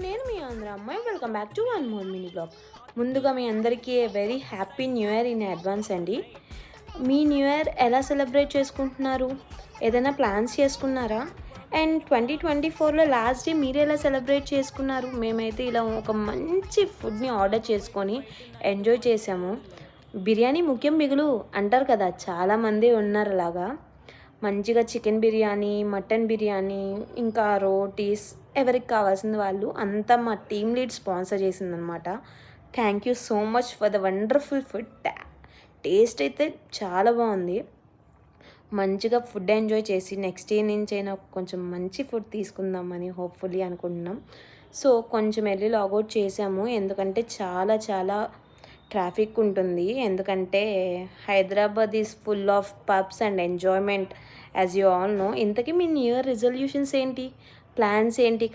నేను మీ ఆంధ్ర అమ్మాయి. Welcome back to one more mini blog. ముందుగా మీ అందరికీ very happy new year in advance అండి. మీ న్యూ ఇయర్ ఎలా సెలబ్రేట్ చేసుకుంటున్నారు? ఏదైనా ప్లాన్స్ చేసుకున్నారా? అండ్ 2024లో లాస్ట్ డే మీరు ఎలా సెలబ్రేట్ చేసుకున్నారు? మేమైతే ఇలా ఒక మంచి ఫుడ్ని ఆర్డర్ చేసుకొని ఎంజాయ్ చేసాము. బిర్యానీ ముఖ్యం మిగులు అంటారు కదా, చాలామంది ఉన్నారు అలాగా. మంచిగా చికెన్ బిర్యానీ, మటన్ బిర్యానీ, ఇంకా రోటీస్, ఎవరికి కావాల్సింది వాళ్ళు అంతా మా టీమ్ లీడ్ స్పాన్సర్ చేసిందనమాట. Thank you so much for the wonderful food. Taste అయితే చాలా బాగుంది. మంచిగా ఫుడ్ ఎంజాయ్ చేసి నెక్స్ట్ ఇయర్ నుంచి అయినా కొంచెం మంచి ఫుడ్ తీసుకుందామని హోప్ఫుల్లీ అనుకుంటున్నాం. సో కొంచెం వెళ్ళి లాగౌట్ చేసాము, ఎందుకంటే చాలా చాలా ట్రాఫిక్ ఉంటుంది. ఎందుకంటే Hyderabad is full of pubs and enjoyment, as you all know. ఇంతకీ మీ న్యూ ఇయర్ రిజల్యూషన్స్ ఏంటి, ప్లాన్స్ ఏంటి?